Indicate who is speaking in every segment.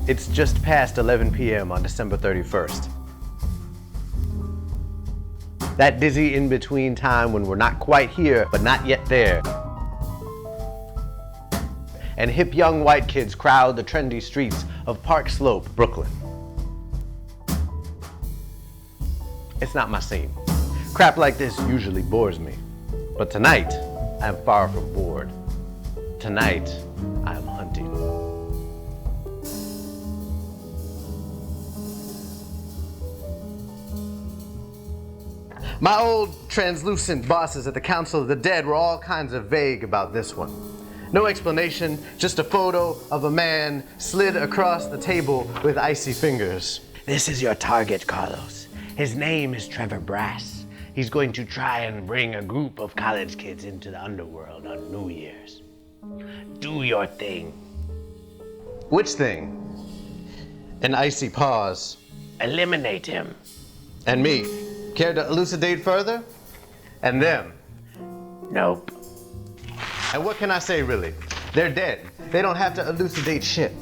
Speaker 1: It's just past 11 p.m. on December 31st. That dizzy in-between time when we're not quite here, but not yet there. And hip young white kids crowd the trendy streets of Park Slope, Brooklyn. It's not my scene. Crap like this usually bores me. But tonight, I am far from bored. Tonight, I am hunting. My old translucent bosses at the Council of the Dead were all kinds of vague about this one. No explanation, just a photo of a man slid across the table with icy fingers.
Speaker 2: This is your target, Carlos. His name is Trevor Brass. He's going to try and bring a group of college kids into the underworld on New Year's. Do your thing.
Speaker 1: Which thing? An icy pause.
Speaker 2: Eliminate him.
Speaker 1: And me. Care to elucidate further? And them.
Speaker 2: Nope.
Speaker 1: And what can I say, really? They're dead. They don't have to elucidate shit.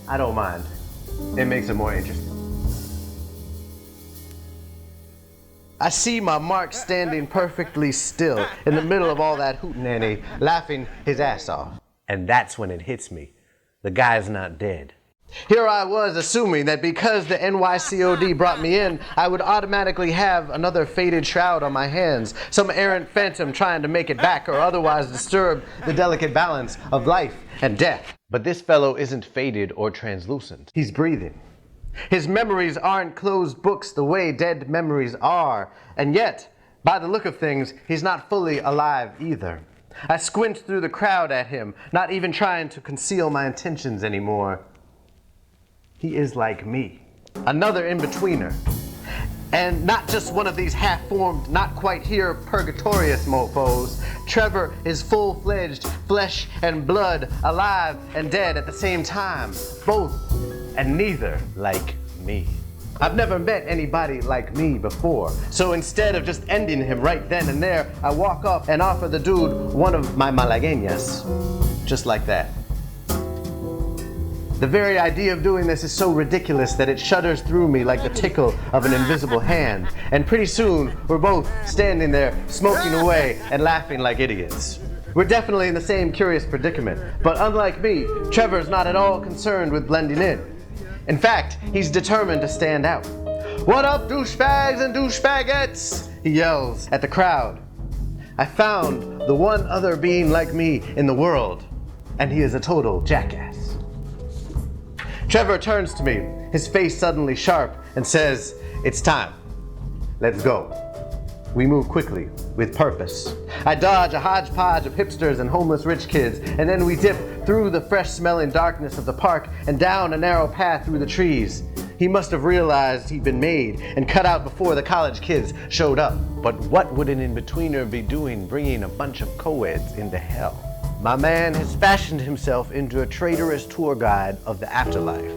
Speaker 1: I don't mind. It makes it more interesting. I see my Mark standing perfectly still in the middle of all that hootenanny, laughing his ass off. And that's when it hits me. The guy's not dead. Here I was assuming that because the NYCOD brought me in, I would automatically have another faded shroud on my hands, some errant phantom trying to make it back or otherwise disturb the delicate balance of life and death. But this fellow isn't faded or translucent. He's breathing. His memories aren't closed books the way dead memories are, and yet, by the look of things, he's not fully alive either. I squint through the crowd at him, not even trying to conceal my intentions anymore. He is like me, another in-betweener. And not just one of these half-formed, not quite here purgatorious mofos. Trevor is full-fledged, flesh and blood, alive and dead at the same time. Both and neither like me. I've never met anybody like me before, so instead of just ending him right then and there, I walk up and offer the dude one of my malagueñas. Just like that. The very idea of doing this is so ridiculous that it shudders through me like the tickle of an invisible hand. And pretty soon, we're both standing there, smoking away and laughing like idiots. We're definitely in the same curious predicament, but unlike me, Trevor's not at all concerned with blending in. In fact, he's determined to stand out. "What up, douchebags and douchebagettes?" he yells at the crowd. I found the one other being like me in the world, and he is a total jackass. Trevor turns to me, his face suddenly sharp, and says, "It's time. Let's go." We move quickly, with purpose. I dodge a hodgepodge of hipsters and homeless rich kids, and then we dip through the fresh-smelling darkness of the park and down a narrow path through the trees. He must have realized he'd been made and cut out before the college kids showed up. But what would an in-betweener be doing bringing a bunch of co-eds into hell? My man has fashioned himself into a traitorous tour guide of the afterlife.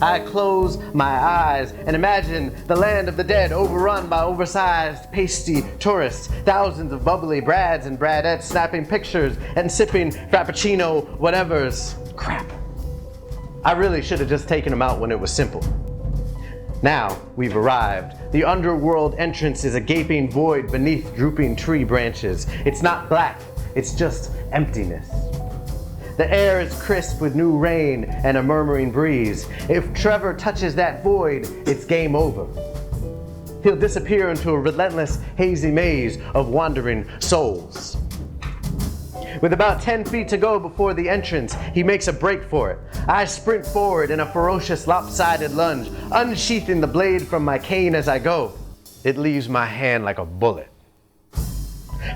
Speaker 1: I close my eyes and imagine the land of the dead overrun by oversized, pasty tourists, thousands of bubbly brads and bradettes snapping pictures and sipping frappuccino whatevers. Crap. I really should have just taken them out when it was simple. Now we've arrived. The underworld entrance is a gaping void beneath drooping tree branches. It's not black, it's just emptiness. The air is crisp with new rain and a murmuring breeze. If Trevor touches that void, it's game over. He'll disappear into a relentless, hazy maze of wandering souls. With about 10 feet to go before the entrance, he makes a break for it. I sprint forward in a ferocious, lopsided lunge, unsheathing the blade from my cane as I go. It leaves my hand like a bullet.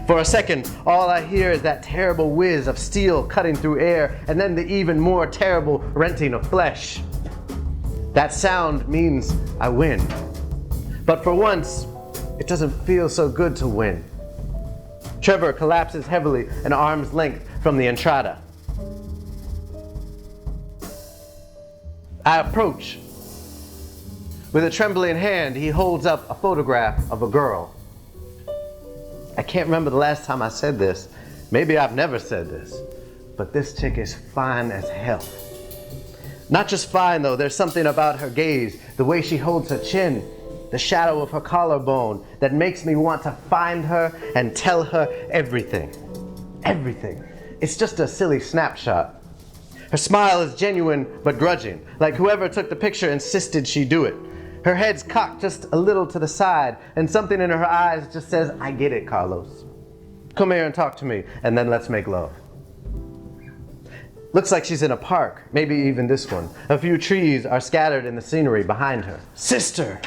Speaker 1: For a second, all I hear is that terrible whiz of steel cutting through air, and then the even more terrible renting of flesh. That sound means I win. But for once, it doesn't feel so good to win. Trevor collapses heavily an arm's length from the entrada. I approach. With a trembling hand, he holds up a photograph of a girl. I can't remember the last time I said this. Maybe I've never said this. But this chick is fine as hell. Not just fine though, there's something about her gaze, the way she holds her chin, the shadow of her collarbone that makes me want to find her and tell her everything. Everything. It's just a silly snapshot. Her smile is genuine but grudging, like whoever took the picture insisted she do it. Her head's cocked just a little to the side, and something in her eyes just says, I get it, Carlos. Come here and talk to me, and then let's make love. Looks like she's in a park, maybe even this one. A few trees are scattered in the scenery behind her. Sister!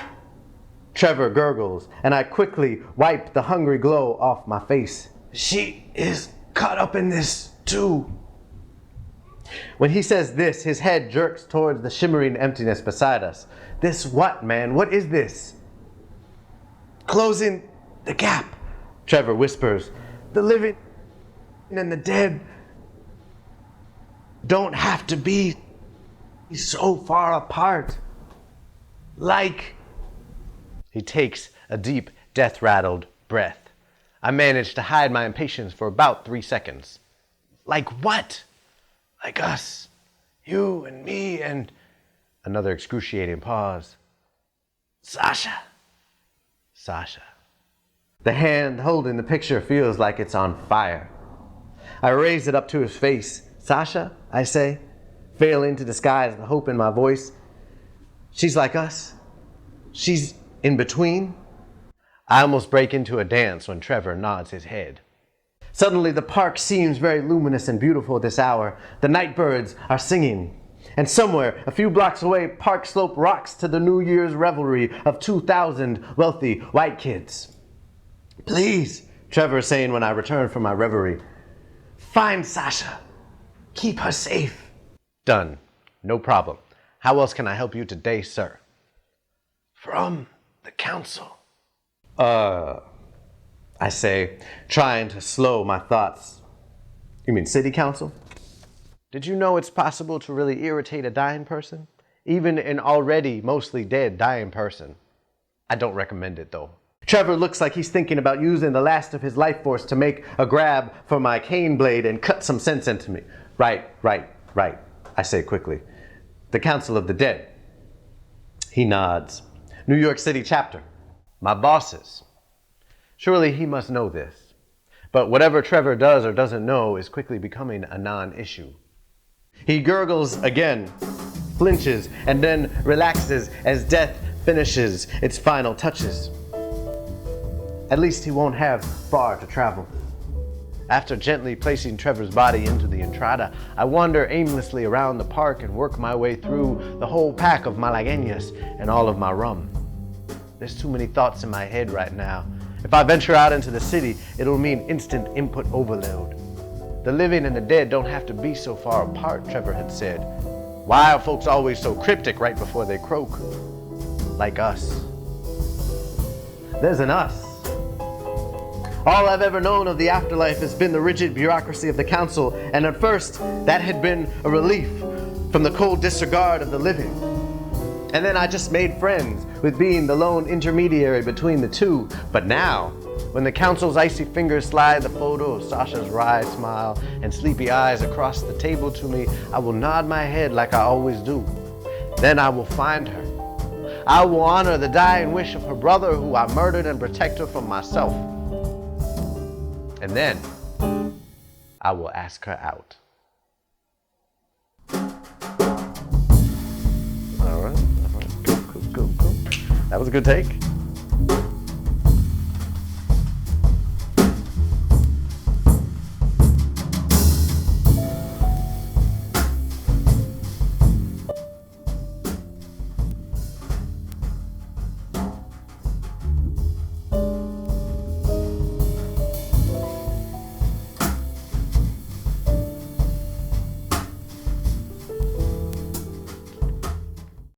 Speaker 1: Trevor gurgles, and I quickly wipe the hungry glow off my face. She is caught up in this, too. When he says this, his head jerks towards the shimmering emptiness beside us. This what, man? What is this? Closing the gap, Trevor whispers. The living and the dead don't have to be so far apart. Like... He takes a deep, death-rattled breath. I manage to hide my impatience for about 3 seconds. Like what? Like us. You and me and... Another excruciating pause. Sasha. Sasha. The hand holding the picture feels like it's on fire. I raise it up to his face. Sasha, I say, failing to disguise the hope in my voice. She's like us. She's in between. I almost break into a dance when Trevor nods his head. Suddenly the park seems very luminous and beautiful this hour. The night birds are singing. And somewhere, a few blocks away, Park Slope rocks to the New Year's revelry of 2,000 wealthy white kids. Please, Trevor is saying when I return from my reverie. Find Sasha. Keep her safe. Done. No problem. How else can I help you today, sir? From the council. I say, trying to slow my thoughts. You mean city council? Did you know it's possible to really irritate a dying person? Even an already mostly dead dying person. I don't recommend it though. Trevor looks like he's thinking about using the last of his life force to make a grab for my cane blade and cut some sense into me. Right, I say quickly. The Council of the Dead. He nods. New York City chapter. My bosses. Surely he must know this. But whatever Trevor does or doesn't know is quickly becoming a non-issue. He gurgles again, flinches, and then relaxes as death finishes its final touches. At least he won't have far to travel. After gently placing Trevor's body into the entrada, I wander aimlessly around the park and work my way through the whole pack of malagueñas and all of my rum. There's too many thoughts in my head right now. If I venture out into the city, it'll mean instant input overload. The living and the dead don't have to be so far apart, Trevor had said. Why are folks always so cryptic right before they croak? Like us. There's an us. All I've ever known of the afterlife has been the rigid bureaucracy of the council, and at first, that had been a relief from the cold disregard of the living. And then I just made friends with being the lone intermediary between the two. But now, when the council's icy fingers slide the photo of Sasha's wry smile and sleepy eyes across the table to me, I will nod my head like I always do. Then I will find her. I will honor the dying wish of her brother who I murdered and protect her from myself. And then, I will ask her out. All right, cool. That was a good take.